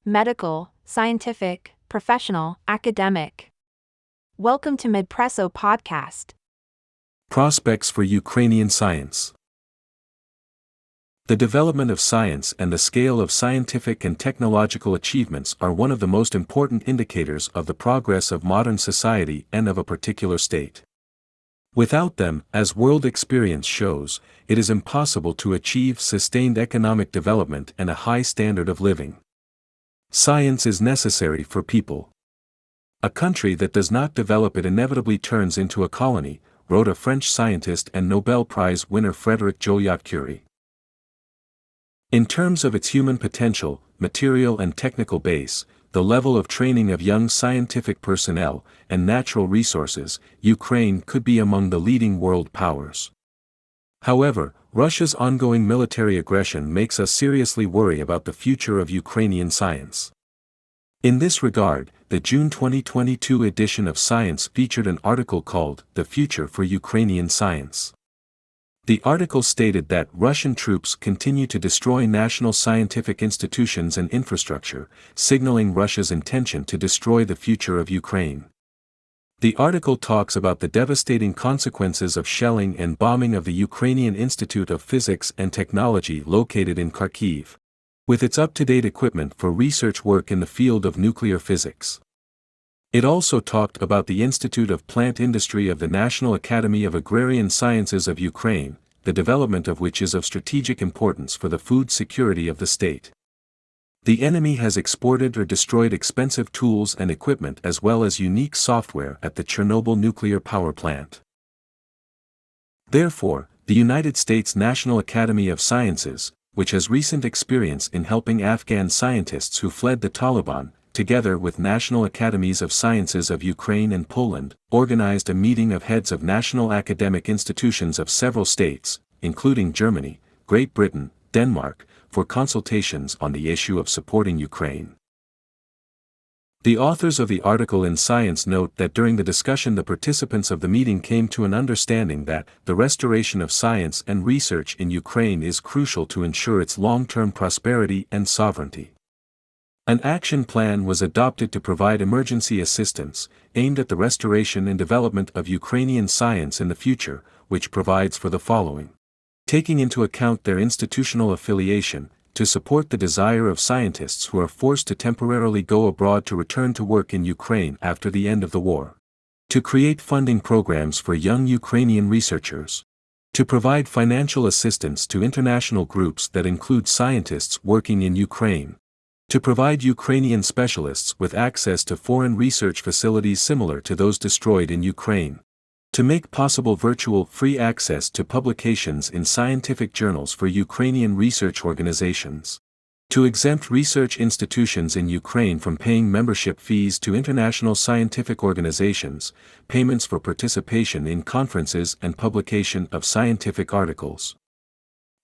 medical, scientific, professional, academic. Welcome to Midpresso Podcast. Prospects for Ukrainian science. The development of science and the scale of scientific and technological achievements are one of the most important indicators of the progress of modern society and of a particular state. Without them, as world experience shows, it is impossible to achieve sustained economic development and a high standard of living. Science is necessary for people. A country that does not develop it inevitably turns into a colony, wrote a French scientist and Nobel Prize winner Frédéric Joliot-Curie. In terms of its human potential, material and technical base, the level of training of young scientific personnel, and natural resources, Ukraine could be among the leading world powers. However, Russia's ongoing military aggression makes us seriously worry about the future of Ukrainian science. In this regard, the June 2022 edition of Science featured an article called "The Future for Ukrainian Science." The article stated that Russian troops continue to destroy national scientific institutions and infrastructure, signaling Russia's intention to destroy the future of Ukraine. The article talks about the devastating consequences of shelling and bombing of the Ukrainian Institute of Physics and Technology located in Kharkiv, with its up-to-date equipment for research work in the field of nuclear physics. It also talked about the Institute of Plant Industry of the National Academy of Agrarian Sciences of Ukraine, the development of which is of strategic importance for the food security of the state. The enemy has exported or destroyed expensive tools and equipment as well as unique software at the Chernobyl nuclear power plant. Therefore, the United States National Academy of Sciences, which has recent experience in helping Afghan scientists who fled the Taliban, together with National Academies of Sciences of Ukraine and Poland, organized a meeting of heads of national academic institutions of several states, including Germany, Great Britain, Denmark, for consultations on the issue of supporting Ukraine. The authors of the article in Science note that during the discussion the participants of the meeting came to an understanding that the restoration of science and research in Ukraine is crucial to ensure its long-term prosperity and sovereignty. An action plan was adopted to provide emergency assistance, aimed at the restoration and development of Ukrainian science in the future, which provides for the following. Taking into account their institutional affiliation, to support the desire of scientists who are forced to temporarily go abroad to return to work in Ukraine after the end of the war. To create funding programs for young Ukrainian researchers. To provide financial assistance to international groups that include scientists working in Ukraine. To provide Ukrainian specialists with access to foreign research facilities similar to those destroyed in Ukraine. To make possible virtual free access to publications in scientific journals for Ukrainian research organizations. To exempt research institutions in Ukraine from paying membership fees to international scientific organizations, payments for participation in conferences and publication of scientific articles.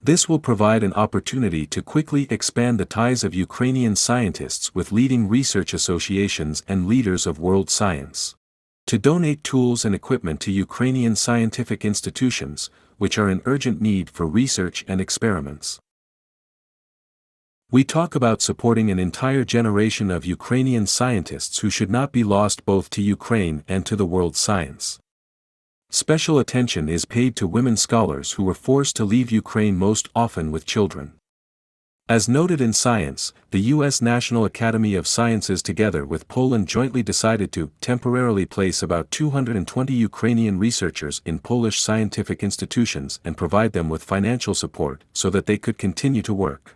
This will provide an opportunity to quickly expand the ties of Ukrainian scientists with leading research associations and leaders of world science. To donate tools and equipment to Ukrainian scientific institutions, which are in urgent need for research and experiments. We talk about supporting an entire generation of Ukrainian scientists who should not be lost both to Ukraine and to the world science. Special attention is paid to women scholars who were forced to leave Ukraine, most often with children. As noted in Science, the U.S. National Academy of Sciences together with Poland jointly decided to temporarily place about 220 Ukrainian researchers in Polish scientific institutions and provide them with financial support so that they could continue to work.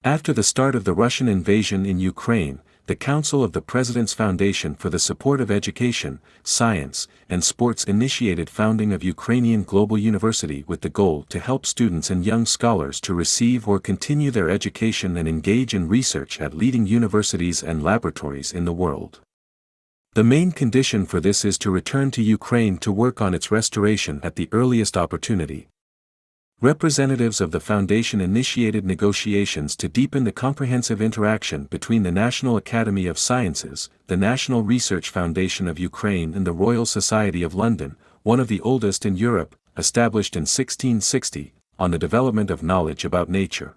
After the start of the Russian invasion in Ukraine, the Council of the President's Foundation for the Support of Education, Science, and Sports initiated founding of Ukrainian Global University with the goal to help students and young scholars to receive or continue their education and engage in research at leading universities and laboratories in the world. The main condition for this is to return to Ukraine to work on its restoration at the earliest opportunity. Representatives of the Foundation initiated negotiations to deepen the comprehensive interaction between the National Academy of Sciences, the National Research Foundation of Ukraine and the Royal Society of London, one of the oldest in Europe, established in 1660, on the development of knowledge about nature.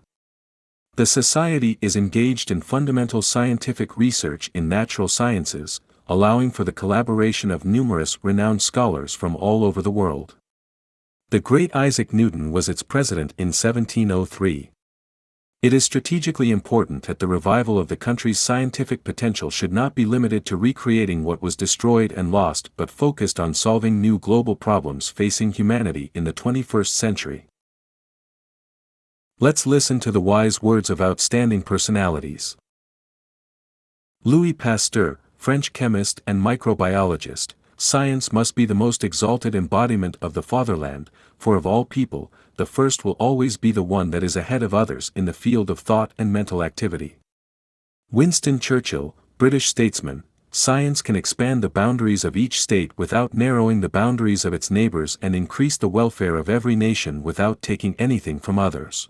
The Society is engaged in fundamental scientific research in natural sciences, allowing for the collaboration of numerous renowned scholars from all over the world. The great Isaac Newton was its president in 1703. It is strategically important that the revival of the country's scientific potential should not be limited to recreating what was destroyed and lost but focused on solving new global problems facing humanity in the 21st century. Let's listen to the wise words of outstanding personalities. Louis Pasteur, French chemist and microbiologist. Science must be the most exalted embodiment of the fatherland, for of all people, the first will always be the one that is ahead of others in the field of thought and mental activity. Winston Churchill, British statesman. Science can expand the boundaries of each state without narrowing the boundaries of its neighbors and increase the welfare of every nation without taking anything from others.